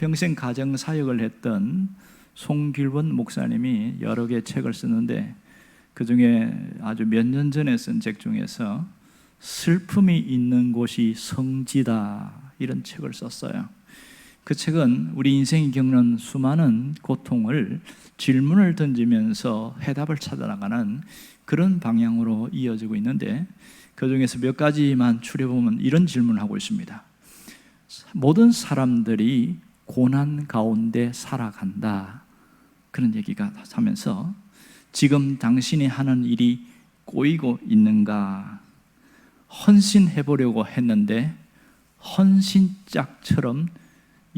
평생 가정 사역을 했던 송길원 목사님이 여러 개의 책을 쓰는데 그 중에 아주 몇 년 전에 쓴 책 중에서 슬픔이 있는 곳이 성지다 이런 책을 썼어요. 그 책은 우리 인생이 겪는 수많은 고통을 질문을 던지면서 해답을 찾아나가는 그런 방향으로 이어지고 있는데 그 중에서 몇 가지만 추려보면 이런 질문을 하고 있습니다. 모든 사람들이 고난 가운데 살아간다 그런 얘기가 하면서 지금 당신이 하는 일이 꼬이고 있는가? 헌신해보려고 했는데 헌신짝처럼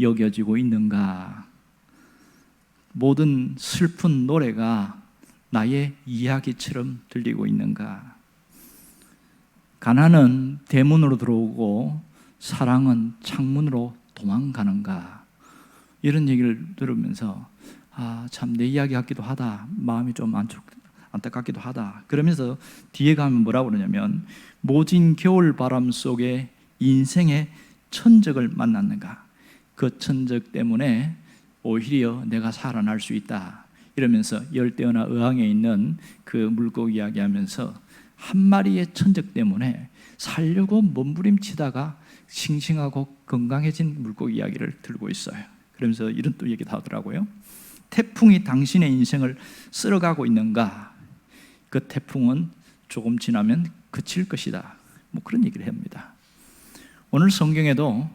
여겨지고 있는가? 모든 슬픈 노래가 나의 이야기처럼 들리고 있는가? 가난은 대문으로 들어오고 사랑은 창문으로 도망가는가? 이런 얘기를 들으면서 참 내 이야기 같기도 하다, 마음이 좀 안타깝기도 하다. 그러면서 뒤에 가면 뭐라고 그러냐면 모진 겨울바람 속에 인생의 천적을 만났는가? 그 천적 때문에 오히려 내가 살아날 수 있다 이러면서 열대어나 어항에 있는 그 물고기 이야기하면서 한 마리의 천적 때문에 살려고 몸부림치다가 싱싱하고 건강해진 물고기 이야기를 들고 있어요. 그러면서 이런 또 얘기도 하더라고요. 태풍이 당신의 인생을 쓸어가고 있는가? 그 태풍은 조금 지나면 그칠 것이다. 뭐 그런 얘기를 합니다. 오늘 성경에도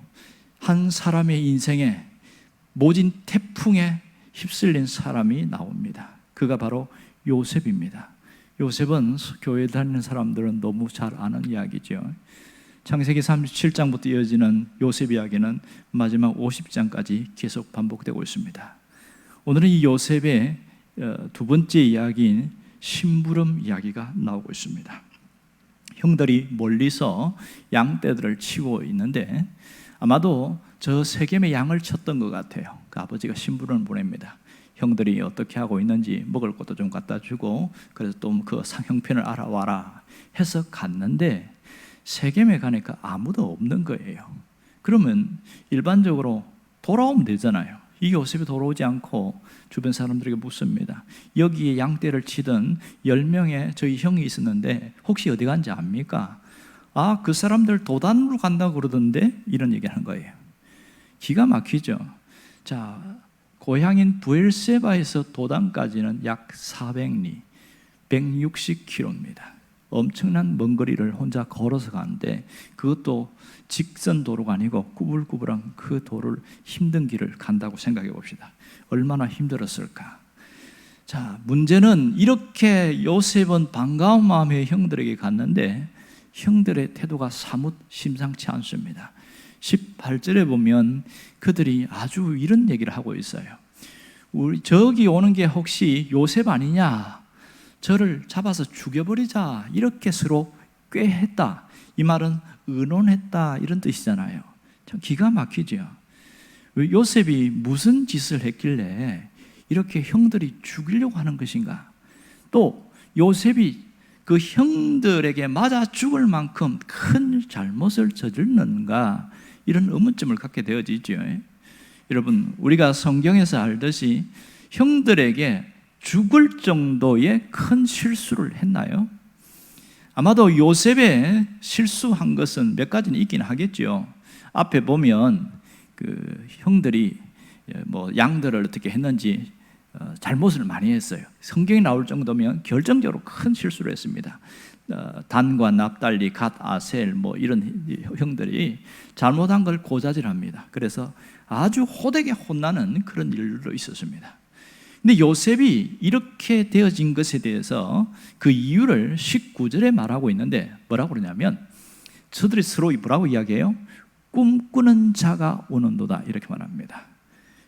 한 사람의 인생에 모진 태풍에 휩쓸린 사람이 나옵니다. 그가 바로 요셉입니다. 요셉은 교회 다니는 사람들은 너무 잘 아는 이야기죠. 창세기 37장부터 이어지는 요셉 이야기는 마지막 50장까지 계속 반복되고 있습니다. 오늘은 이 요셉의 두 번째 이야기인 심부름 이야기가 나오고 있습니다. 형들이 멀리서 양떼들을 치고 있는데 아마도 저 세겜의 양을 쳤던 것 같아요. 그 아버지가 심부름을 보냅니다. 형들이 어떻게 하고 있는지 먹을 것도 좀 갖다 주고 그래서 또 그 형편을 알아와라 해서 갔는데 세겜에 가니까 아무도 없는 거예요. 그러면 일반적으로 돌아오면 되잖아요. 이 요셉이 돌아오지 않고 주변 사람들에게 묻습니다. 여기에 양떼를 치던 10명의 저희 형이 있었는데 혹시 어디 간지 압니까? 그 사람들 도단으로 간다고 그러던데 이런 얘기를 하는 거예요. 기가 막히죠. 자, 고향인 부엘세바에서 도단까지는 약 400리, 160km입니다. 엄청난 먼 거리를 혼자 걸어서 가는데 그것도 직선 도로가 아니고 구불구불한 그 도를 힘든 길을 간다고 생각해 봅시다. 얼마나 힘들었을까? 자, 문제는 이렇게 요셉은 반가운 마음에 형들에게 갔는데 형들의 태도가 사뭇 심상치 않습니다. 18절에 보면 그들이 아주 이런 얘기를 하고 있어요. 우리 저기 오는 게 혹시 요셉 아니냐? 저를 잡아서 죽여버리자 이렇게 서로 꾀했다. 이 말은 의논했다 이런 뜻이잖아요. 참 기가 막히죠. 요셉이 무슨 짓을 했길래 이렇게 형들이 죽이려고 하는 것인가? 또 요셉이 그 형들에게 맞아 죽을 만큼 큰 잘못을 저질렀는가? 이런 의문점을 갖게 되어지죠. 여러분, 우리가 성경에서 알듯이 형들에게 죽을 정도의 큰 실수를 했나요? 아마도 요셉의 실수한 것은 몇 가지는 있긴 하겠죠. 앞에 보면 그 형들이 양들을 어떻게 했는지 잘못을 많이 했어요. 성경에 나올 정도면 결정적으로 큰 실수를 했습니다. 단과 납달리, 갓, 아셀 이런 형들이 잘못한 걸 고자질합니다. 그래서 아주 호되게 혼나는 그런 일도 있었습니다. 근데 요셉이 이렇게 되어진 것에 대해서 그 이유를 19절에 말하고 있는데 뭐라고 그러냐면 저들이 서로 뭐라고 이야기해요? 꿈꾸는 자가 오는도다 이렇게 말합니다.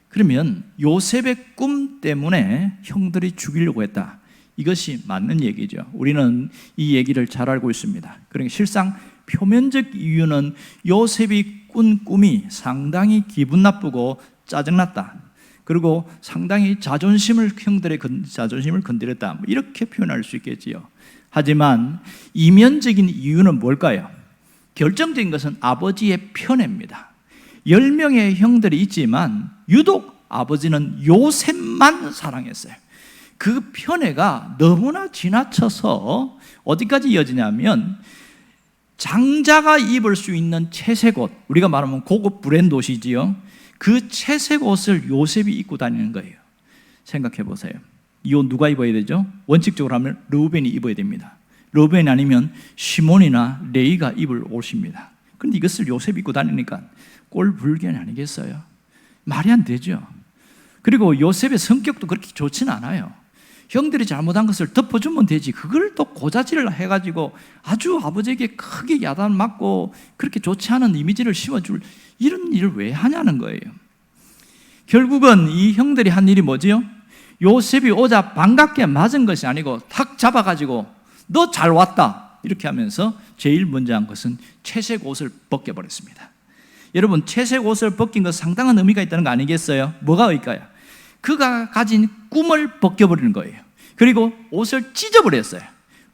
그러면 요셉의 꿈 때문에 형들이 죽이려고 했다. 이것이 맞는 얘기죠. 우리는 이 얘기를 잘 알고 있습니다. 그러니까 실상 표면적 이유는 요셉이 꾼 꿈이 상당히 기분 나쁘고 짜증났다. 그리고 상당히 형들의 자존심을 건드렸다. 이렇게 표현할 수 있겠지요. 하지만 이면적인 이유는 뭘까요? 결정적인 것은 아버지의 편애입니다. 10명의 형들이 있지만 유독 아버지는 요셉만 사랑했어요. 그 편애가 너무나 지나쳐서 어디까지 이어지냐면 장자가 입을 수 있는 채색 옷, 우리가 말하면 고급 브랜드 옷이지요. 그 채색 옷을 요셉이 입고 다니는 거예요. 생각해 보세요. 이 옷 누가 입어야 되죠? 원칙적으로 하면 르우벤이 입어야 됩니다. 르우벤이 아니면 시몬이나 레이가 입을 옷입니다. 그런데 이것을 요셉이 입고 다니니까 꼴불견이 아니겠어요? 말이 안 되죠. 그리고 요셉의 성격도 그렇게 좋지는 않아요. 형들이 잘못한 것을 덮어주면 되지, 그걸 또 고자질을 해가지고 아주 아버지에게 크게 야단 맞고 그렇게 좋지 않은 이미지를 심어줄 이런 일을 왜 하냐는 거예요. 결국은 이 형들이 한 일이 뭐지요? 요셉이 오자 반갑게 맞은 것이 아니고 탁 잡아가지고 너 잘 왔다 이렇게 하면서 제일 먼저 한 것은 채색 옷을 벗겨버렸습니다. 여러분, 채색 옷을 벗긴 것 상당한 의미가 있다는 거 아니겠어요? 뭐가 의미가요? 그가 가진 꿈을 벗겨버리는 거예요. 그리고 옷을 찢어버렸어요.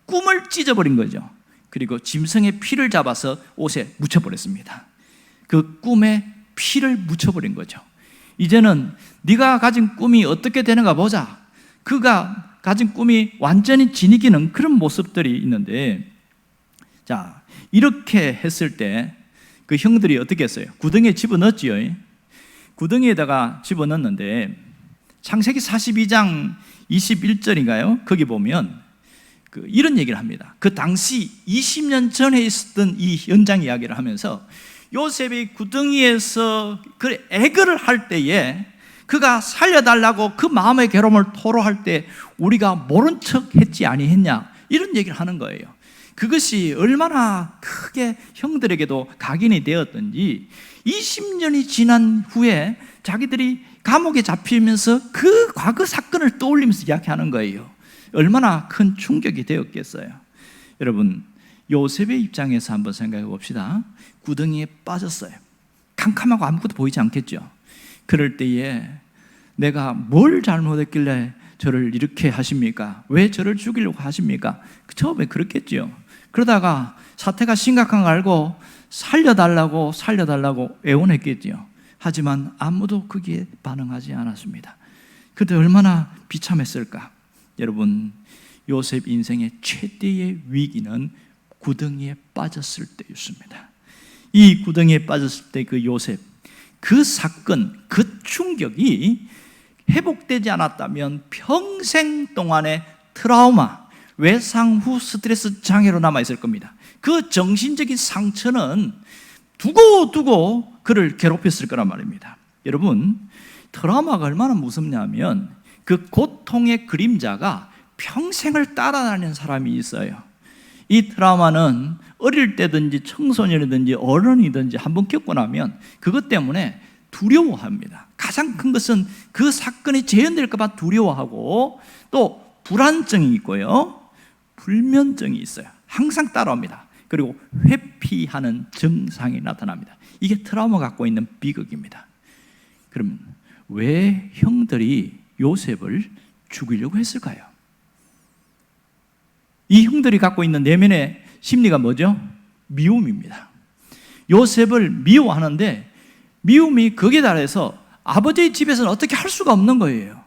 꿈을 찢어버린 거죠. 그리고 짐승의 피를 잡아서 옷에 묻혀버렸습니다. 그 꿈에 피를 묻혀버린 거죠. 이제는 네가 가진 꿈이 어떻게 되는가 보자. 그가 가진 꿈이 완전히 지니기는 그런 모습들이 있는데, 자, 이렇게 했을 때 그 형들이 어떻게 했어요? 구덩이에 집어넣었지요. 구덩이에다가 집어넣었는데 창세기 42장 21절인가요? 거기 보면 이런 얘기를 합니다. 그 당시 20년 전에 있었던 이 현장 이야기를 하면서 요셉이 구덩이에서 그 애걸을 할 때에 그가 살려달라고 그 마음의 괴로움을 토로할 때 우리가 모른 척 했지 아니했냐, 이런 얘기를 하는 거예요. 그것이 얼마나 크게 형들에게도 각인이 되었던지 20년이 지난 후에 자기들이 감옥에 잡히면서 그 과거 사건을 떠올리면서 이야기하는 거예요. 얼마나 큰 충격이 되었겠어요. 여러분, 요셉의 입장에서 한번 생각해 봅시다. 구덩이에 빠졌어요. 캄캄하고 아무것도 보이지 않겠죠. 그럴 때에 내가 뭘 잘못했길래 저를 이렇게 하십니까? 왜 저를 죽이려고 하십니까? 처음에 그렇겠죠. 그러다가 사태가 심각한 걸 알고 살려달라고 애원했겠죠. 하지만 아무도 거기에 반응하지 않았습니다. 그때 얼마나 비참했을까. 여러분, 요셉 인생의 최대의 위기는 구덩이에 빠졌을 때였습니다. 이 구덩이에 빠졌을 때 그 요셉, 그 사건, 그 충격이 회복되지 않았다면 평생 동안의 트라우마, 외상 후 스트레스 장애로 남아있을 겁니다. 그 정신적인 상처는 두고 그를 괴롭혔을 거란 말입니다. 여러분, 트라우마가 얼마나 무섭냐면 그 고통의 그림자가 평생을 따라다니는 사람이 있어요. 이 트라우마는 어릴 때든지 청소년이든지 어른이든지 한번 겪고 나면 그것 때문에 두려워합니다. 가장 큰 것은 그 사건이 재현될까 봐 두려워하고 또 불안증이 있고요, 불면증이 있어요. 항상 따라옵니다. 그리고 회피하는 증상이 나타납니다. 이게 트라우마 갖고 있는 비극입니다. 그러면 왜 형들이 요셉을 죽이려고 했을까요? 이 형들이 갖고 있는 내면의 심리가 뭐죠? 미움입니다. 요셉을 미워하는데 미움이 극에 달해서 아버지의 집에서는 어떻게 할 수가 없는 거예요.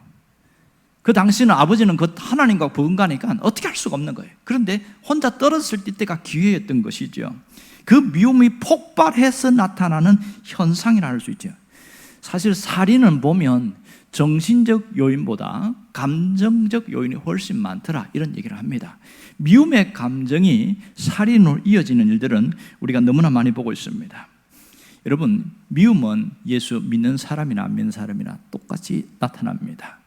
그 당시는 아버지는 그 하나님과 버금가니까 어떻게 할 수가 없는 거예요. 그런데 혼자 떨어졌을 때가 기회였던 것이죠. 그 미움이 폭발해서 나타나는 현상이라 할 수 있죠. 사실 살인은 보면 정신적 요인보다 감정적 요인이 훨씬 많더라, 이런 얘기를 합니다. 미움의 감정이 살인으로 이어지는 일들은 우리가 너무나 많이 보고 있습니다. 여러분, 미움은 예수 믿는 사람이나 안 믿는 사람이나 똑같이 나타납니다.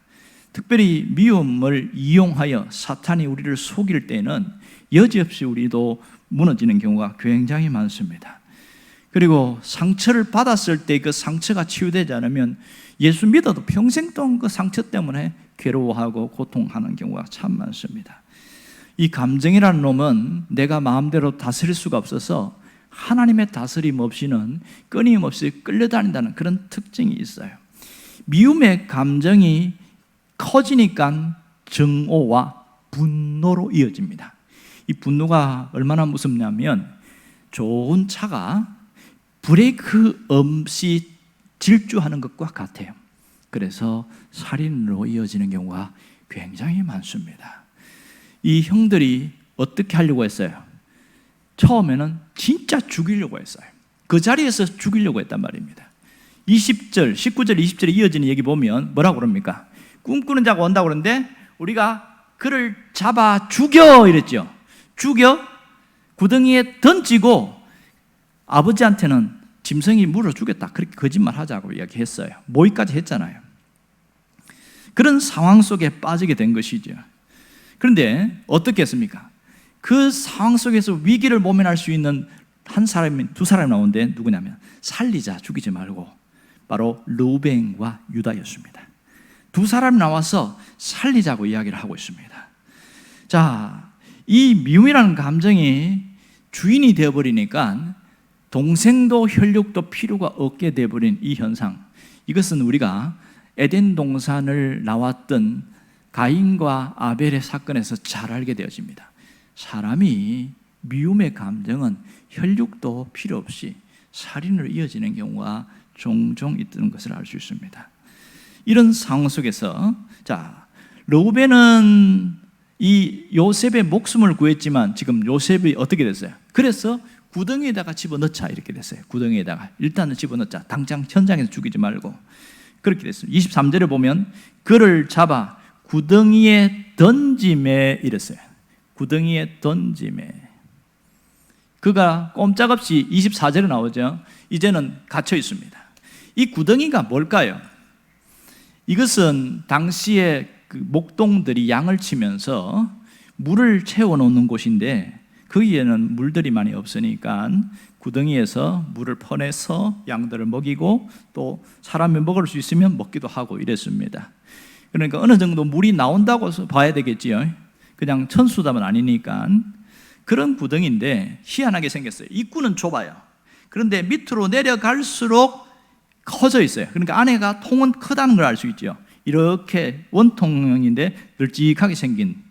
특별히 미움을 이용하여 사탄이 우리를 속일 때는 여지없이 우리도 무너지는 경우가 굉장히 많습니다. 그리고 상처를 받았을 때 그 상처가 치유되지 않으면 예수 믿어도 평생 동안 그 상처 때문에 괴로워하고 고통하는 경우가 참 많습니다. 이 감정이라는 놈은 내가 마음대로 다스릴 수가 없어서 하나님의 다스림 없이는 끊임없이 끌려다닌다는 그런 특징이 있어요. 미움의 감정이 커지니까 증오와 분노로 이어집니다. 이 분노가 얼마나 무섭냐면 좋은 차가 브레이크 없이 질주하는 것과 같아요. 그래서 살인으로 이어지는 경우가 굉장히 많습니다. 이 형들이 어떻게 하려고 했어요? 처음에는 진짜 죽이려고 했어요. 그 자리에서 죽이려고 했단 말입니다. 20절, 19절, 20절에 이어지는 얘기 보면 뭐라고 그럽니까? 꿈꾸는 자가 온다고 그러는데 우리가 그를 잡아 죽여 이랬죠. 죽여 구덩이에 던지고 아버지한테는 짐승이 물어주겠다 그렇게 거짓말하자고 이야기했어요. 모의까지 했잖아요. 그런 상황 속에 빠지게 된 것이죠. 그런데 어떻게 했습니까? 그 상황 속에서 위기를 모면할 수 있는 한 사람이, 두 사람이 나오는데 누구냐면 살리자, 죽이지 말고 바로 르우벤과 유다였습니다. 두 사람이 나와서 살리자고 이야기를 하고 있습니다. 자, 이 미움이라는 감정이 주인이 되어버리니까 동생도 혈육도 필요가 없게 되어버린 이 현상, 이것은 우리가 에덴 동산을 나왔던 가인과 아벨의 사건에서 잘 알게 되어집니다. 사람이 미움의 감정은 혈육도 필요 없이 살인으로 이어지는 경우가 종종 있는 것을 알 수 있습니다. 이런 상황 속에서 자, 르우벤은 이 요셉의 목숨을 구했지만 지금 요셉이 어떻게 됐어요? 그래서 구덩이에다가 집어넣자 이렇게 됐어요. 구덩이에다가 일단은 집어넣자. 당장 현장에서 죽이지 말고 그렇게 됐습니다. 23절에 보면 그를 잡아 구덩이에 던짐에 이랬어요. 구덩이에 던짐에. 그가 꼼짝없이 24절에 나오죠. 이제는 갇혀 있습니다. 이 구덩이가 뭘까요? 이것은 당시에 그 목동들이 양을 치면서 물을 채워놓는 곳인데 거기에는 물들이 많이 없으니까 구덩이에서 물을 퍼내서 양들을 먹이고 또 사람이 먹을 수 있으면 먹기도 하고 이랬습니다. 그러니까 어느 정도 물이 나온다고 봐야 되겠지요. 그냥 천수담은 아니니까. 그런 구덩이인데 희한하게 생겼어요. 입구는 좁아요. 그런데 밑으로 내려갈수록 커져 있어요. 그러니까 안에가 통은 크다는 걸 알 수 있죠. 이렇게 원통형인데 널찍하게 생긴.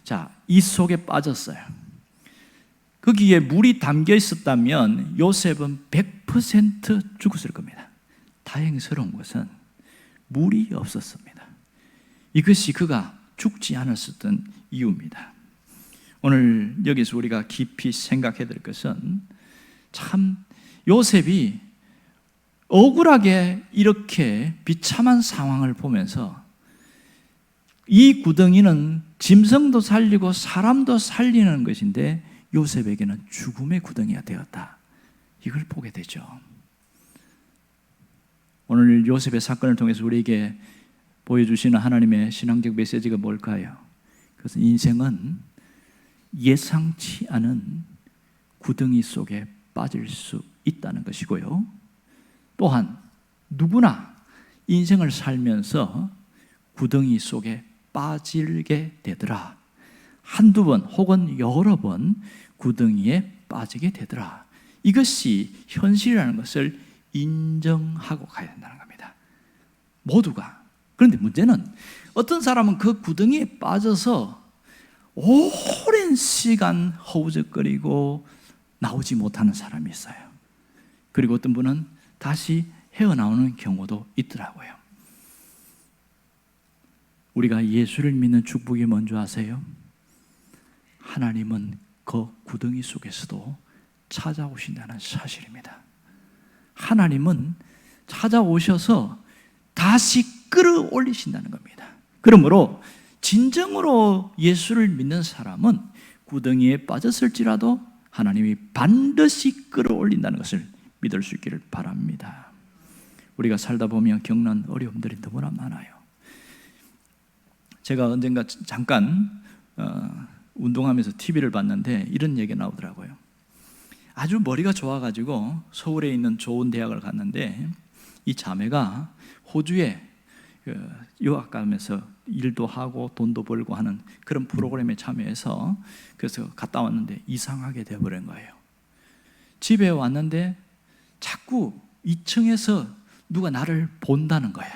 자, 이 속에 빠졌어요. 거기에 물이 담겨 있었다면 요셉은 100% 죽었을 겁니다. 다행스러운 것은 물이 없었습니다. 이것이 그가 죽지 않았었던 이유입니다. 오늘 여기서 우리가 깊이 생각해야 될 것은 참 요셉이 억울하게 이렇게 비참한 상황을 보면서 이 구덩이는 짐승도 살리고 사람도 살리는 것인데 요셉에게는 죽음의 구덩이가 되었다. 이걸 보게 되죠. 오늘 요셉의 사건을 통해서 우리에게 보여주시는 하나님의 신앙적 메시지가 뭘까요? 그것은 인생은 예상치 않은 구덩이 속에 빠질 수 있다는 것이고요. 또한 누구나 인생을 살면서 구덩이 속에 빠지게 되더라. 한두 번 혹은 여러 번 구덩이에 빠지게 되더라. 이것이 현실이라는 것을 인정하고 가야 된다는 겁니다. 모두가. 그런데 문제는 어떤 사람은 그 구덩이에 빠져서 오랜 시간 허우적거리고 나오지 못하는 사람이 있어요. 그리고 어떤 분은 다시 헤어나오는 경우도 있더라고요. 우리가 예수를 믿는 축복이 뭔지 아세요? 하나님은 그 구덩이 속에서도 찾아오신다는 사실입니다. 하나님은 찾아오셔서 다시 끌어올리신다는 겁니다. 그러므로 진정으로 예수를 믿는 사람은 구덩이에 빠졌을지라도 하나님이 반드시 끌어올린다는 것을 믿을 수 있기를 바랍니다. 우리가 살다 보면 겪는 어려움들이 너무나 많아요. 제가 언젠가 잠깐 운동하면서 TV를 봤는데 이런 얘기가 나오더라고요. 아주 머리가 좋아가지고 서울에 있는 좋은 대학을 갔는데 이 자매가 호주에 유학 가면서 일도 하고 돈도 벌고 하는 그런 프로그램에 참여해서 그래서 갔다 왔는데 이상하게 돼버린 거예요. 집에 왔는데 자꾸 2층에서 누가 나를 본다는 거야.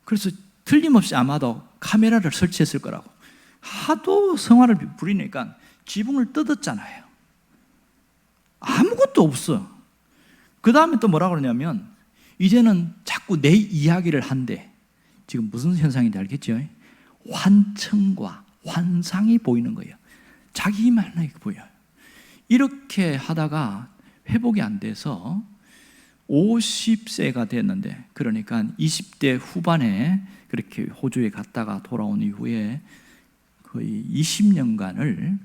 그래서 틀림없이 아마도 카메라를 설치했을 거라고. 하도 성화를 부리니까 지붕을 뜯었잖아요. 아무것도 없어. 그 다음에 또 뭐라 그러냐면 이제는 자꾸 내 이야기를 한대. 지금 무슨 현상인지 알겠죠? 환청과 환상이 보이는 거예요. 자기만이 보여요. 이렇게 하다가 회복이 안 돼서 50세가 됐는데, 그러니까 20대 후반에 그렇게 호주에 갔다가 돌아온 이후에 거의 20년간을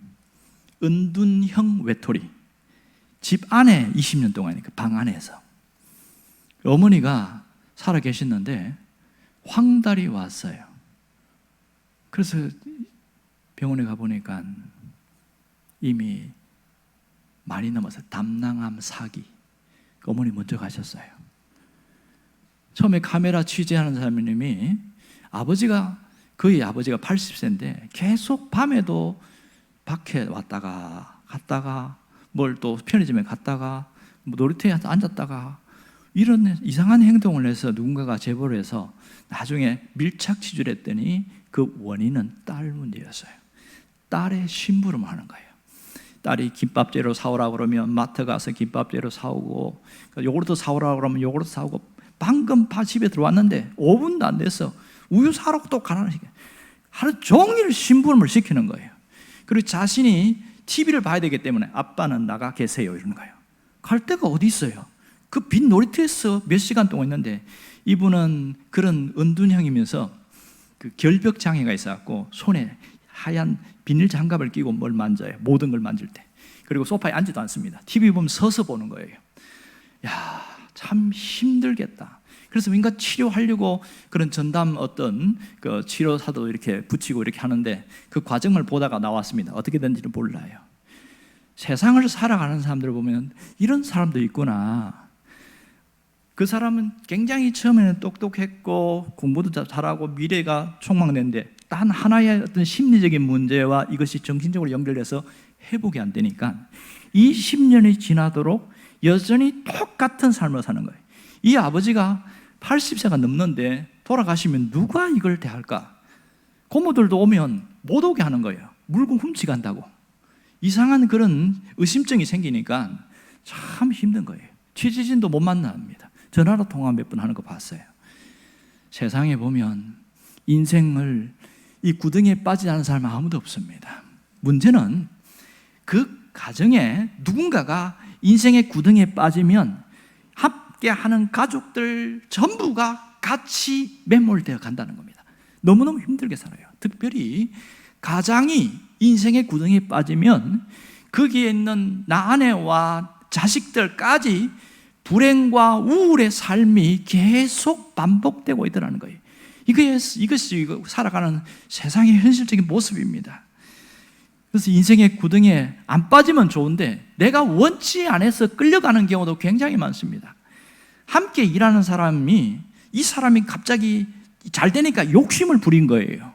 은둔형 외톨이, 집 안에 20년 동안이니까 방 안에서 어머니가 살아 계셨는데 황달이 왔어요. 그래서 병원에 가보니까 이미 많이 넘어서 담낭암 4기. 어머니 먼저 가셨어요. 처음에 카메라 취재하는 사람님이 거의 아버지가 80세인데 계속 밤에도 밖에 왔다가 갔다가 뭘 또 편의점에 갔다가 뭐 놀이터에 앉았다가 이런 이상한 행동을 해서 누군가가 제보를 해서 나중에 밀착 치료를 했더니 그 원인은 딸 문제였어요. 딸의 심부름을 하는 거예요. 딸이 김밥 재료 사오라고 그러면 마트 가서 김밥 재료 사오고, 요구르트 사오라고 그러면 요구르트 사오고, 방금 집에 들어왔는데 5분도 안 됐어. 우유 사라고 또 가라는 식이에요. 하루 종일 심부름을 시키는 거예요. 그리고 자신이 TV를 봐야 되기 때문에 아빠는 나가 계세요 이러는 거예요. 갈 데가 어디 있어요? 그 빈 놀이터에서 몇 시간 동안 있는데, 이분은 그런 은둔형이면서 그 결벽 장애가 있어갖고 손에 하얀 비닐 장갑을 끼고 뭘 만져요. 모든 걸 만질 때. 그리고 소파에 앉지도 않습니다. TV 보면 서서 보는 거예요. 야, 참 힘들겠다. 그래서 뭔가 치료하려고 그런 전담 어떤 그 치료사도 이렇게 붙이고 이렇게 하는데, 그 과정을 보다가 나왔습니다. 어떻게 된지는 몰라요. 세상을 살아가는 사람들을 보면 이런 사람도 있구나. 그 사람은 굉장히 처음에는 똑똑했고 공부도 잘하고 미래가 촉망된데, 단 하나의 어떤 심리적인 문제와 이것이 정신적으로 연결돼서 회복이 안 되니까 20년이 지나도록 여전히 똑같은 삶을 사는 거예요. 이 아버지가 80세가 넘는데 돌아가시면 누가 이걸 대할까? 고모들도 오면 못 오게 하는 거예요. 물건 훔치간다고. 이상한 그런 의심증이 생기니까 참 힘든 거예요. 취재진도 못 만납니다. 전화로 통화 몇 번 하는 거 봤어요. 세상에 보면 인생을 이 구덩이에 빠지지 않은 사람은 아무도 없습니다. 문제는 그 가정에 누군가가 인생의 구덩이에 빠지면 함께하는 가족들 전부가 같이 매몰되어 간다는 겁니다. 너무너무 힘들게 살아요. 특별히 가장이 인생의 구덩이에 빠지면 거기에 있는 나 아내와 자식들까지 불행과 우울의 삶이 계속 반복되고 있더라는 거예요. 이것이 살아가는 세상의 현실적인 모습입니다. 그래서 인생의 구덩이에 안 빠지면 좋은데 내가 원치 않아서 끌려가는 경우도 굉장히 많습니다. 함께 일하는 사람이, 이 사람이 갑자기 잘 되니까 욕심을 부린 거예요.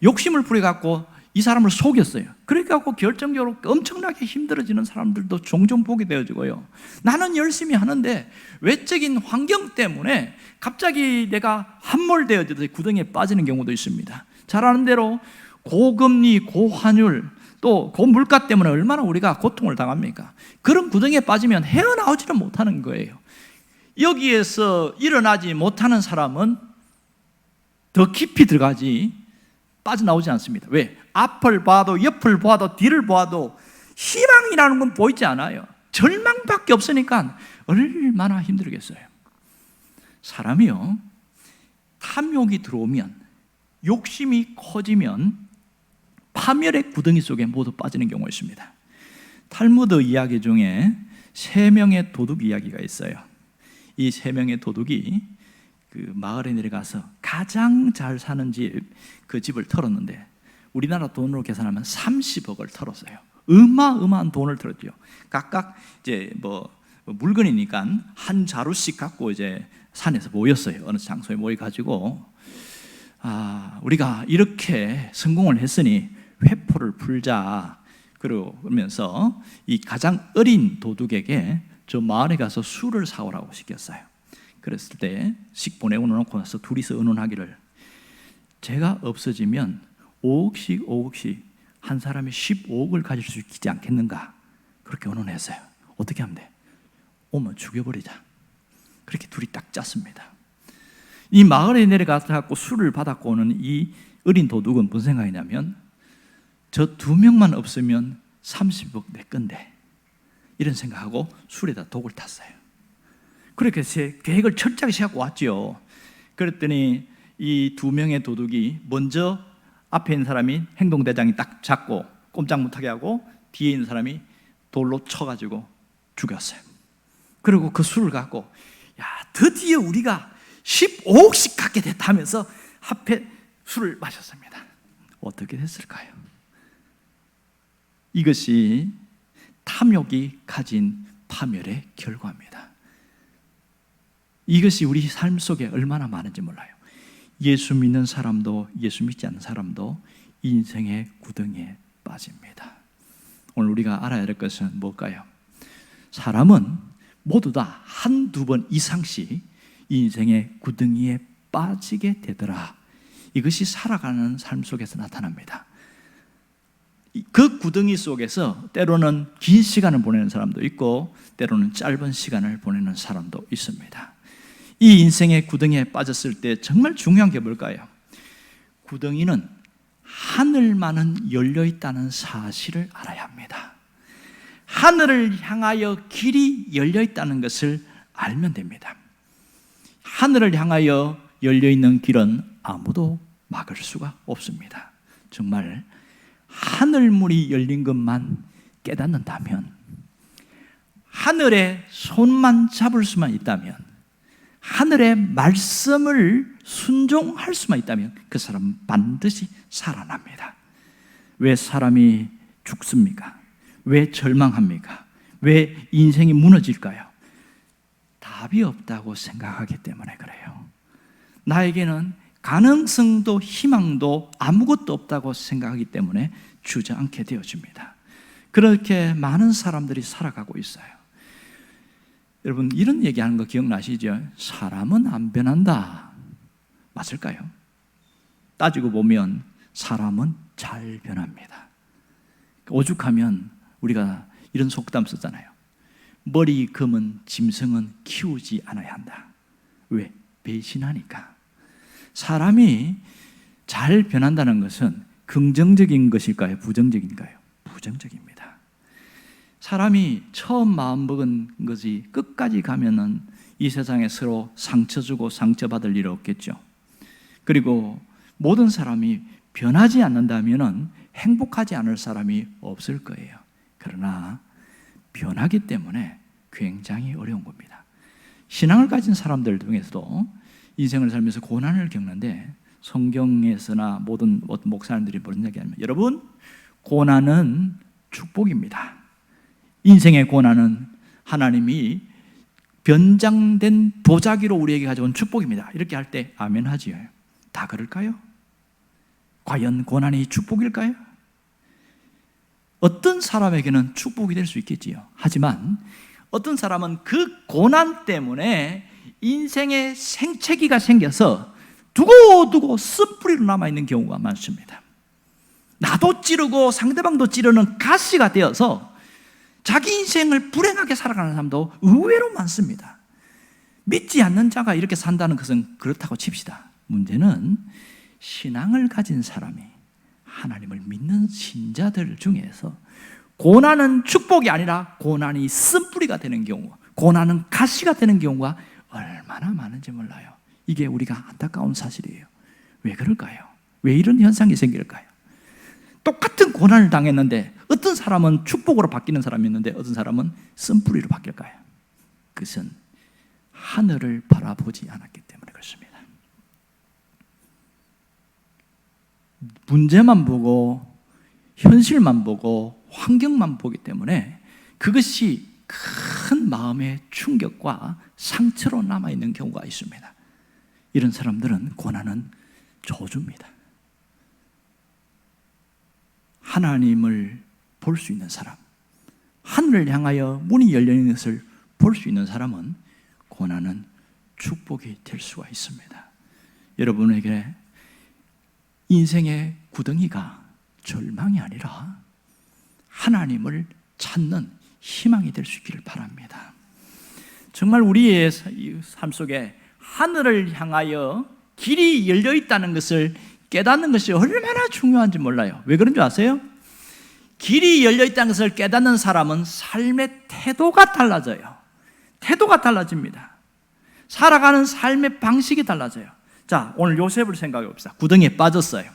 욕심을 부려갖고 이 사람을 속였어요. 그러니까 결정적으로 엄청나게 힘들어지는 사람들도 종종 보게 되어지고요. 나는 열심히 하는데 외적인 환경 때문에 갑자기 내가 함몰되어져서 구덩이에 빠지는 경우도 있습니다. 잘 아는 대로 고금리, 고환율, 또 고물가 때문에 얼마나 우리가 고통을 당합니까? 그런 구덩이에 빠지면 헤어나오지를 못하는 거예요. 여기에서 일어나지 못하는 사람은 더 깊이 들어가지 빠져나오지 않습니다. 왜? 앞을 봐도 옆을 봐도 뒤를 봐도 희망이라는 건 보이지 않아요. 절망밖에 없으니까 얼마나 힘들겠어요. 사람이요, 탐욕이 들어오면, 욕심이 커지면 파멸의 구덩이 속에 모두 빠지는 경우가 있습니다. 탈무드 이야기 중에 3명의 도둑 이야기가 있어요. 이 3명의 도둑이 그 마을에 내려가서 가장 잘 사는 그 집을 털었는데, 우리나라 돈으로 계산하면 30억을 털었어요. 어마어마한 돈을 털었죠. 각각 이제 물건이니까 한 자루씩 갖고 이제 산에서 모였어요. 어느 장소에 모여가지고, 우리가 이렇게 성공을 했으니 회포를 풀자. 그러면서 이 가장 어린 도둑에게 저 마을에 가서 술을 사오라고 시켰어요. 그랬을 때 식 보내고 놓고 나서 둘이서 의논하기를, 제가 없어지면 5억씩 한 사람이 15억을 가질 수 있지 않겠는가, 그렇게 의논했어요. 어떻게 하면 돼? 오면 죽여버리자. 그렇게 둘이 딱 짰습니다. 이 마을에 내려가서 술을 받았고 오는 이 어린 도둑은 무슨 생각이냐면 저 두 명만 없으면 30억 내 건데 이런 생각하고 술에다 독을 탔어요. 그렇게 제 계획을 철저하게 세우고 왔죠. 그랬더니 이 두 명의 도둑이 먼저 앞에 있는 사람이 행동대장이 딱 잡고 꼼짝 못하게 하고 뒤에 있는 사람이 돌로 쳐가지고 죽였어요. 그리고 그 술을 갖고 야 드디어 우리가 15억씩 갖게 됐다면서 앞에 술을 마셨습니다. 어떻게 됐을까요? 이것이 탐욕이 가진 파멸의 결과입니다. 이것이 우리 삶 속에 얼마나 많은지 몰라요. 예수 믿는 사람도 예수 믿지 않는 사람도 인생의 구덩이에 빠집니다. 오늘 우리가 알아야 될 것은 뭘까요? 사람은 모두 다 한두 번 이상씩 인생의 구덩이에 빠지게 되더라. 이것이 살아가는 삶 속에서 나타납니다. 그 구덩이 속에서 때로는 긴 시간을 보내는 사람도 있고 때로는 짧은 시간을 보내는 사람도 있습니다. 이 인생의 구덩이에 빠졌을 때 정말 중요한 게 뭘까요? 구덩이는 하늘만은 열려 있다는 사실을 알아야 합니다. 하늘을 향하여 길이 열려 있다는 것을 알면 됩니다. 하늘을 향하여 열려 있는 길은 아무도 막을 수가 없습니다. 정말 하늘문이 열린 것만 깨닫는다면, 하늘의 손만 잡을 수만 있다면, 하늘의 말씀을 순종할 수만 있다면 그 사람은 반드시 살아납니다. 왜 사람이 죽습니까? 왜 절망합니까? 왜 인생이 무너질까요? 답이 없다고 생각하기 때문에 그래요. 나에게는 가능성도 희망도 아무것도 없다고 생각하기 때문에 주저앉게 되어집니다. 그렇게 많은 사람들이 살아가고 있어요. 여러분 이런 얘기하는 거 기억나시죠? 사람은 안 변한다. 맞을까요? 따지고 보면 사람은 잘 변합니다. 오죽하면 우리가 이런 속담 쓰잖아요. 머리 검은 짐승은 키우지 않아야 한다. 왜? 배신하니까. 사람이 잘 변한다는 것은 긍정적인 것일까요? 부정적인가요? 부정적입니다. 사람이 처음 마음먹은 것이 끝까지 가면은 이 세상에 서로 상처 주고 상처받을 일 없겠죠. 그리고 모든 사람이 변하지 않는다면은 행복하지 않을 사람이 없을 거예요. 그러나 변하기 때문에 굉장히 어려운 겁니다. 신앙을 가진 사람들 중에서도 인생을 살면서 고난을 겪는데 성경에서나 모든 목사님들이 무슨 얘기하냐면 여러분 고난은 축복입니다. 인생의 고난은 하나님이 변장된 도자기로 우리에게 가져온 축복입니다. 이렇게 할 때 아멘 하지요. 다 그럴까요? 과연 고난이 축복일까요? 어떤 사람에게는 축복이 될 수 있겠지요. 하지만 어떤 사람은 그 고난 때문에 인생의 생채기가 생겨서 두고두고 쓴뿌리로 남아있는 경우가 많습니다. 나도 찌르고 상대방도 찌르는 가시가 되어서 자기 인생을 불행하게 살아가는 사람도 의외로 많습니다. 믿지 않는 자가 이렇게 산다는 것은 그렇다고 칩시다. 문제는 신앙을 가진 사람이 하나님을 믿는 신자들 중에서 고난은 축복이 아니라 고난이 쓴뿌리가 되는 경우, 고난은 가시가 되는 경우가 얼마나 많은지 몰라요. 이게 우리가 안타까운 사실이에요. 왜 그럴까요? 왜 이런 현상이 생길까요? 똑같은 고난을 당했는데 어떤 사람은 축복으로 바뀌는 사람이 있는데 어떤 사람은 쓴뿌리로 바뀔까요? 그것은 하늘을 바라보지 않았기 때문에 그렇습니다. 문제만 보고 현실만 보고 환경만 보기 때문에 그것이 큰 마음의 충격과 상처로 남아있는 경우가 있습니다. 이런 사람들은 고난은 저주입니다. 하나님을 볼 수 있는 사람, 하늘을 향하여 문이 열리는 것을 볼 수 있는 사람은 고난은 축복이 될 수가 있습니다. 여러분에게 인생의 구덩이가 절망이 아니라 하나님을 찾는 희망이 될 수 있기를 바랍니다. 정말 우리의 삶 속에 하늘을 향하여 길이 열려 있다는 것을 깨닫는 것이 얼마나 중요한지 몰라요. 왜 그런 줄 아세요? 길이 열려 있다는 것을 깨닫는 사람은 삶의 태도가 달라져요. 태도가 달라집니다. 살아가는 삶의 방식이 달라져요. 자, 오늘 요셉을 생각해 봅시다. 구덩이에 빠졌어요.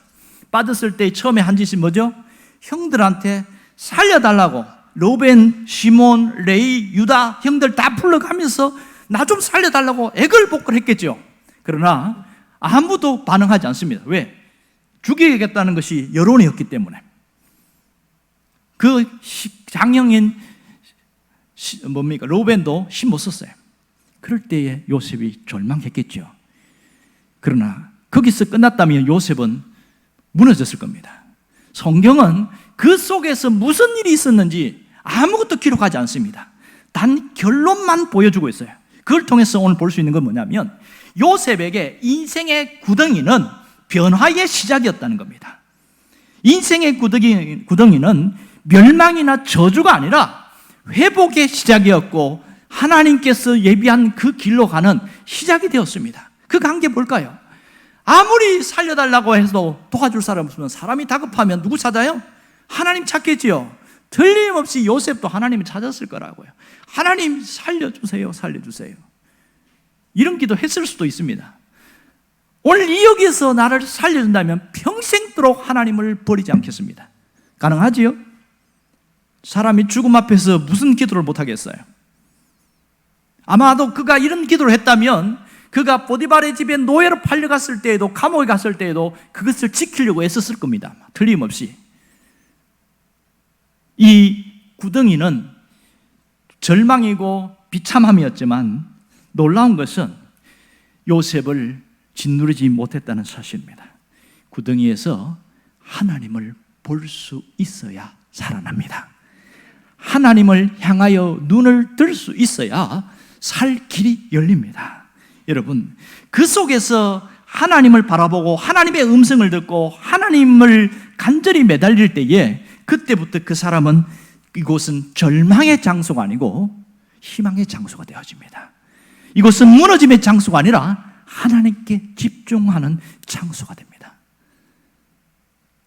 빠졌을 때 처음에 한 짓이 뭐죠? 형들한테 살려달라고 로벤, 시몬, 레이, 유다 형들 다 불러가면서 나 좀 살려달라고 애걸복걸 했겠죠. 그러나 아무도 반응하지 않습니다. 왜? 죽이겠다는 것이 여론이었기 때문에. 그 장형인 로벤도 힘 못 썼어요. 그럴 때에 요셉이 절망했겠죠. 그러나 거기서 끝났다면 요셉은 무너졌을 겁니다. 성경은 그 속에서 무슨 일이 있었는지 아무것도 기록하지 않습니다. 단 결론만 보여주고 있어요. 그걸 통해서 오늘 볼 수 있는 건 뭐냐면 요셉에게 인생의 구덩이는 변화의 시작이었다는 겁니다. 인생의 구덩이는 멸망이나 저주가 아니라 회복의 시작이었고 하나님께서 예비한 그 길로 가는 시작이 되었습니다. 그 관계 뭘까요? 아무리 살려달라고 해도 도와줄 사람 없으면 사람이 다급하면 누구 찾아요? 하나님 찾겠지요. 틀림없이 요셉도 하나님을 찾았을 거라고요. 하나님 살려주세요, 살려주세요. 이런 기도 했을 수도 있습니다. 오늘 이 여기서 나를 살려준다면 평생도록 하나님을 버리지 않겠습니다. 가능하지요? 사람이 죽음 앞에서 무슨 기도를 못하겠어요? 아마도 그가 이런 기도를 했다면 그가 보디발의 집에 노예로 팔려갔을 때에도 감옥에 갔을 때에도 그것을 지키려고 애썼을 겁니다. 틀림없이. 이 구덩이는 절망이고 비참함이었지만 놀라운 것은 요셉을 짓누르지 못했다는 사실입니다. 구덩이에서 하나님을 볼 수 있어야 살아납니다. 하나님을 향하여 눈을 들 수 있어야 살 길이 열립니다. 여러분, 그 속에서 하나님을 바라보고 하나님의 음성을 듣고 하나님을 간절히 매달릴 때에 그때부터 그 사람은 이곳은 절망의 장소가 아니고 희망의 장소가 되어집니다. 이곳은 무너짐의 장소가 아니라 하나님께 집중하는 장소가 됩니다.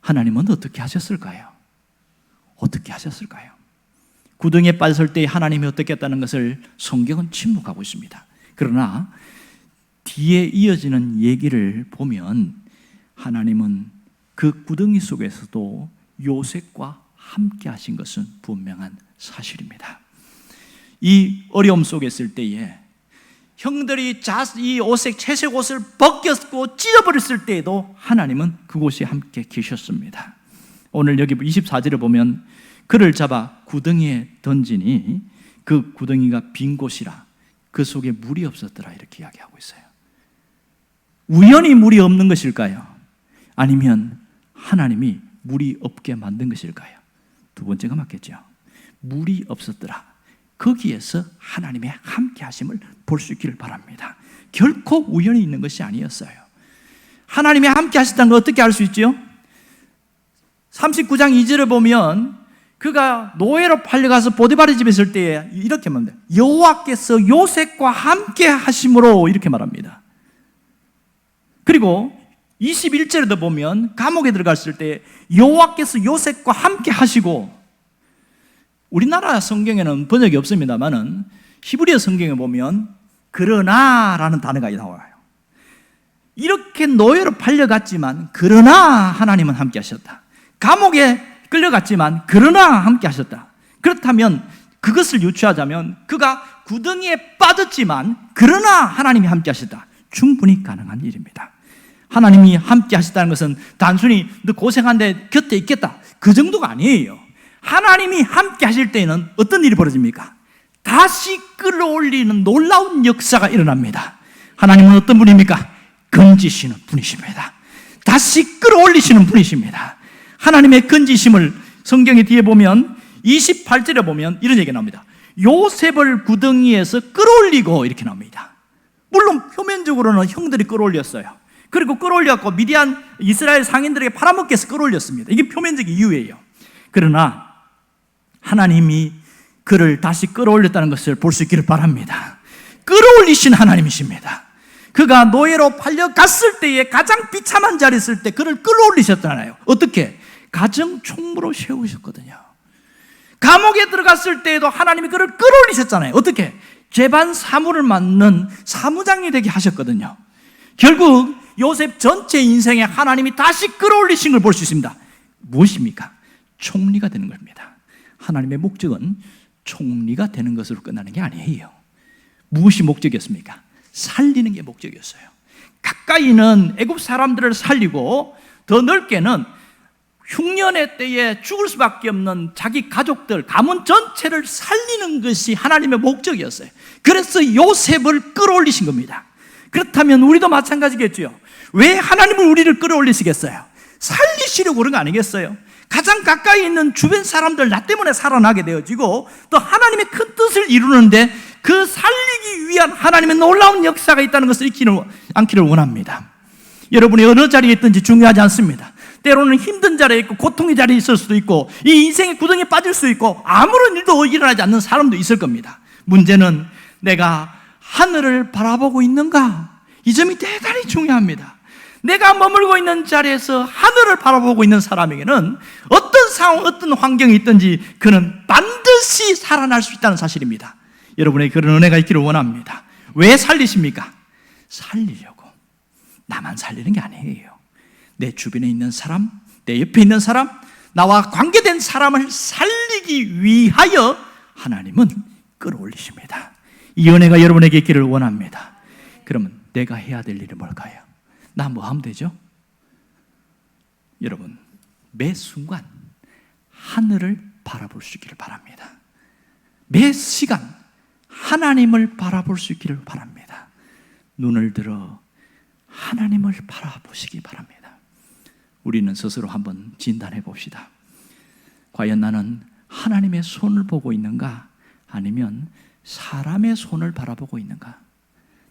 하나님은 어떻게 하셨을까요? 어떻게 하셨을까요? 구덩이에 빠졌을 때 하나님이 어떻게 했다는 것을 성경은 침묵하고 있습니다. 그러나 뒤에 이어지는 얘기를 보면 하나님은 그 구덩이 속에서도 요셉과 함께 하신 것은 분명한 사실입니다. 이 어려움 속에 있을 때에 형들이 이 채색 옷을 벗겼고 찢어버렸을 때에도 하나님은 그곳에 함께 계셨습니다. 오늘 여기 24절에 보면 그를 잡아 구덩이에 던지니 그 구덩이가 빈 곳이라 그 속에 물이 없었더라 이렇게 이야기하고 있어요. 우연히 물이 없는 것일까요? 아니면 하나님이 물이 없게 만든 것일까요? 두 번째가 맞겠죠. 물이 없었더라. 거기에서 하나님의 함께 하심을 볼 수 있기를 바랍니다. 결코 우연히 있는 것이 아니었어요. 하나님의 함께 하셨다는 걸 어떻게 알 수 있죠? 39장 2절을 보면 그가 노예로 팔려가서 보디발의 집에 있을 때에 이렇게 말합니다. 여호와께서 요셉과 함께 하심으로 이렇게 말합니다. 그리고 21절에도 보면 감옥에 들어갔을 때 여호와께서 요셉과 함께 하시고, 우리나라 성경에는 번역이 없습니다만은 히브리어 성경에 보면 그러나라는 단어가 나와요. 이렇게 노예로 팔려갔지만 그러나 하나님은 함께 하셨다. 감옥에 끌려갔지만 그러나 함께 하셨다. 그렇다면 그것을 유추하자면 그가 구덩이에 빠졌지만 그러나 하나님이 함께 하셨다. 충분히 가능한 일입니다. 하나님이 함께 하셨다는 것은 단순히 너 고생한데 곁에 있겠다 그 정도가 아니에요. 하나님이 함께 하실 때에는 어떤 일이 벌어집니까? 다시 끌어올리는 놀라운 역사가 일어납니다. 하나님은 어떤 분입니까? 건지시는 분이십니다. 다시 끌어올리시는 분이십니다. 하나님의 건지심을 성경의 뒤에 보면 28절에 보면 이런 얘기가 나옵니다. 요셉을 구덩이에서 끌어올리고 이렇게 나옵니다. 물론 표면적으로는 형들이 끌어올렸어요. 그리고 끌어올렸고 미디안 이스라엘 상인들에게 팔아먹기 위해서 끌어올렸습니다. 이게 표면적 이유예요. 그러나 하나님이 그를 다시 끌어올렸다는 것을 볼 수 있기를 바랍니다. 끌어올리신 하나님이십니다. 그가 노예로 팔려갔을 때에 가장 비참한 자리에 있을 때 그를 끌어올리셨잖아요. 어떻게? 가정 총무로 세우셨거든요. 감옥에 들어갔을 때에도 하나님이 그를 끌어올리셨잖아요. 어떻게? 재반 사무를 맡는 사무장이 되게 하셨거든요. 결국 요셉 전체 인생에 하나님이 다시 끌어올리신 걸 볼 수 있습니다. 무엇입니까? 총리가 되는 겁니다. 하나님의 목적은 총리가 되는 것으로 끝나는 게 아니에요. 무엇이 목적이었습니까? 살리는 게 목적이었어요. 가까이는 애굽 사람들을 살리고 더 넓게는 흉년의 때에 죽을 수밖에 없는 자기 가족들, 가문 전체를 살리는 것이 하나님의 목적이었어요. 그래서 요셉을 끌어올리신 겁니다. 그렇다면 우리도 마찬가지겠죠. 왜 하나님은 우리를 끌어올리시겠어요? 살리시려고 그런 거 아니겠어요? 가장 가까이 있는 주변 사람들 나 때문에 살아나게 되어지고 또 하나님의 큰 뜻을 이루는데 그 살리기 위한 하나님의 놀라운 역사가 있다는 것을 잊지 않기를 원합니다. 여러분이 어느 자리에 있든지 중요하지 않습니다. 때로는 힘든 자리에 있고 고통의 자리에 있을 수도 있고 이 인생의 구덩이에 빠질 수도 있고 아무런 일도 일어나지 않는 사람도 있을 겁니다. 문제는 내가 하늘을 바라보고 있는가? 이 점이 대단히 중요합니다. 내가 머물고 있는 자리에서 하늘을 바라보고 있는 사람에게는 어떤 상황, 어떤 환경이 있든지 그는 반드시 살아날 수 있다는 사실입니다. 여러분에게 그런 은혜가 있기를 원합니다. 왜 살리십니까? 살리려고. 나만 살리는 게 아니에요. 내 주변에 있는 사람, 내 옆에 있는 사람, 나와 관계된 사람을 살리기 위하여 하나님은 끌어올리십니다. 이 은혜가 여러분에게 있기를 원합니다. 그러면 내가 해야 될 일은 뭘까요? 나 뭐 하면 되죠? 여러분, 매 순간 하늘을 바라볼 수 있기를 바랍니다. 매 시간 하나님을 바라볼 수 있기를 바랍니다. 눈을 들어 하나님을 바라보시기 바랍니다. 우리는 스스로 한번 진단해 봅시다. 과연 나는 하나님의 손을 보고 있는가? 아니면 사람의 손을 바라보고 있는가?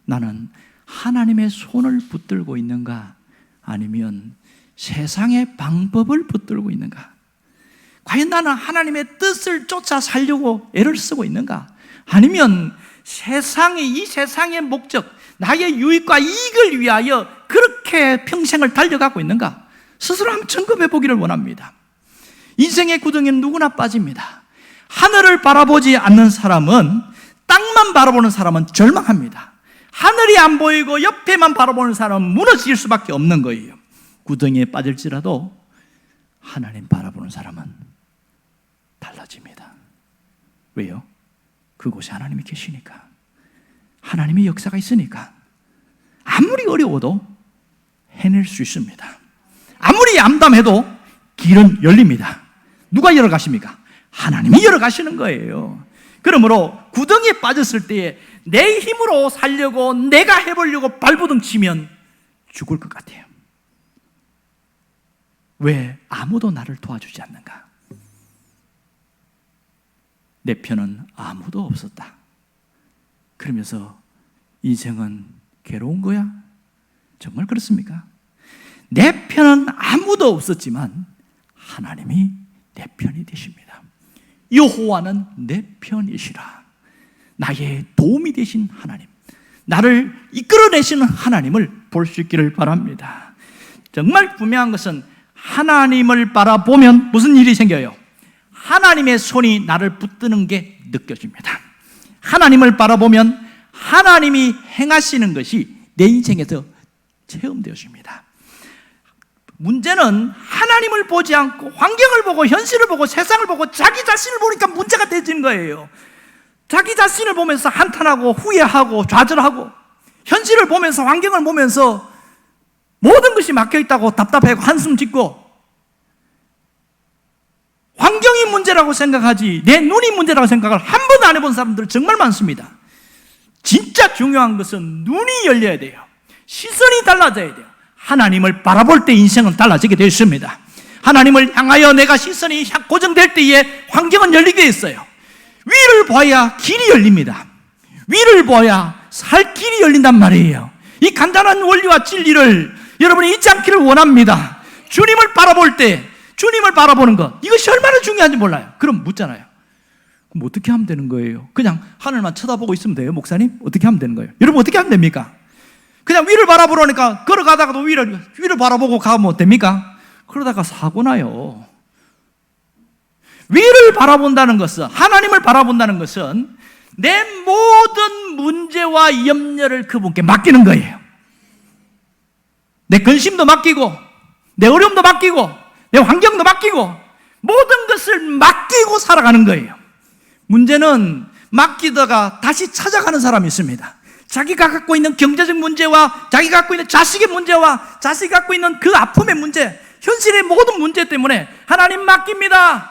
나는 하나님의 손을 붙들고 있는가? 아니면 세상의 방법을 붙들고 있는가? 과연 나는 하나님의 뜻을 쫓아 살려고 애를 쓰고 있는가? 아니면 이 세상의 목적, 나의 유익과 이익을 위하여 그렇게 평생을 달려가고 있는가? 스스로 한번 점검해 보기를 원합니다. 인생의 구덩이는 누구나 빠집니다. 하늘을 바라보지 않는 사람은, 땅만 바라보는 사람은 절망합니다. 하늘이 안 보이고 옆에만 바라보는 사람은 무너질 수밖에 없는 거예요. 구덩이에 빠질지라도 하나님 바라보는 사람은 달라집니다. 왜요? 그곳에 하나님이 계시니까, 하나님의 역사가 있으니까 아무리 어려워도 해낼 수 있습니다. 아무리 암담해도 길은 열립니다. 누가 열어가십니까? 하나님이 열어가시는 거예요. 그러므로 구덩이에 빠졌을 때에 내 힘으로 살려고 내가 해보려고 발버둥 치면 죽을 것 같아요. 왜 아무도 나를 도와주지 않는가? 내 편은 아무도 없었다. 그러면서 인생은 괴로운 거야? 정말 그렇습니까? 내 편은 아무도 없었지만 하나님이 내 편이 되십니다. 여호와는 내 편이시라. 나의 도움이 되신 하나님, 나를 이끌어내시는 하나님을 볼 수 있기를 바랍니다. 정말 분명한 것은 하나님을 바라보면 무슨 일이 생겨요? 하나님의 손이 나를 붙드는 게 느껴집니다. 하나님을 바라보면 하나님이 행하시는 것이 내 인생에서 체험되어집니다. 문제는 하나님을 보지 않고 환경을 보고 현실을 보고 세상을 보고 자기 자신을 보니까 문제가 되는 거예요. 자기 자신을 보면서 한탄하고 후회하고 좌절하고, 현실을 보면서 환경을 보면서 모든 것이 막혀있다고 답답해하고 한숨 짓고, 환경이 문제라고 생각하지 내 눈이 문제라고 생각을 한 번도 안 해본 사람들 정말 많습니다. 진짜 중요한 것은 눈이 열려야 돼요. 시선이 달라져야 돼요. 하나님을 바라볼 때 인생은 달라지게 되어 있습니다. 하나님을 향하여 내가 시선이 고정될 때에 환경은 열리게 있어요. 위를 봐야 길이 열립니다. 위를 봐야 살 길이 열린단 말이에요. 이 간단한 원리와 진리를 여러분이 잊지 않기를 원합니다. 주님을 바라볼 때, 주님을 바라보는 것, 이것이 얼마나 중요한지 몰라요. 그럼 묻잖아요. 그럼 어떻게 하면 되는 거예요? 그냥 하늘만 쳐다보고 있으면 돼요, 목사님? 어떻게 하면 되는 거예요? 여러분 어떻게 하면 됩니까? 그냥 위를 바라보라니까 걸어가다가도 위를 바라보고 가면 됩니까? 그러다가 사고 나요. 위를 바라본다는 것은, 하나님을 바라본다는 것은 내 모든 문제와 염려를 그분께 맡기는 거예요. 내 근심도 맡기고, 내 어려움도 맡기고, 내 환경도 맡기고, 모든 것을 맡기고 살아가는 거예요. 문제는 맡기다가 다시 찾아가는 사람이 있습니다. 자기가 갖고 있는 경제적 문제와 자기가 갖고 있는 자식의 문제와 자식이 갖고 있는 그 아픔의 문제, 현실의 모든 문제 때문에 하나님 맡깁니다.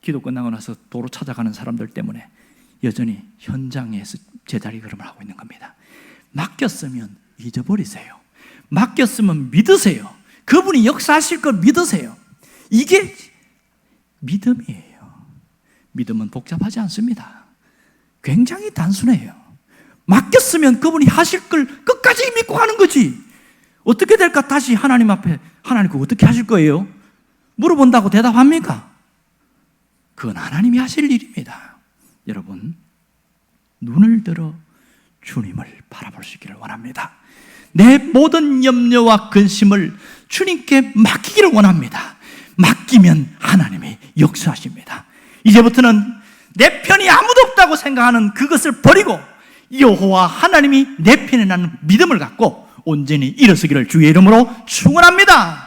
기도 끝나고 나서 도로 찾아가는 사람들 때문에 여전히 현장에서 제자리 걸음을 하고 있는 겁니다. 맡겼으면 잊어버리세요. 맡겼으면 믿으세요. 그분이 역사하실 걸 믿으세요. 이게 믿음이에요. 믿음은 복잡하지 않습니다. 굉장히 단순해요. 맡겼으면 그분이 하실 걸 끝까지 믿고 가는 거지. 어떻게 될까? 다시 하나님 앞에, 하나님 그거 어떻게 하실 거예요? 물어본다고 대답합니까? 그건 하나님이 하실 일입니다. 여러분, 눈을 들어 주님을 바라볼 수 있기를 원합니다. 내 모든 염려와 근심을 주님께 맡기기를 원합니다. 맡기면 하나님이 역사하십니다. 이제부터는 내 편이 아무도 없다고 생각하는 그것을 버리고 여호와 하나님이 내 편이라는 믿음을 갖고 온전히 일어서기를 주의 이름으로 축원합니다.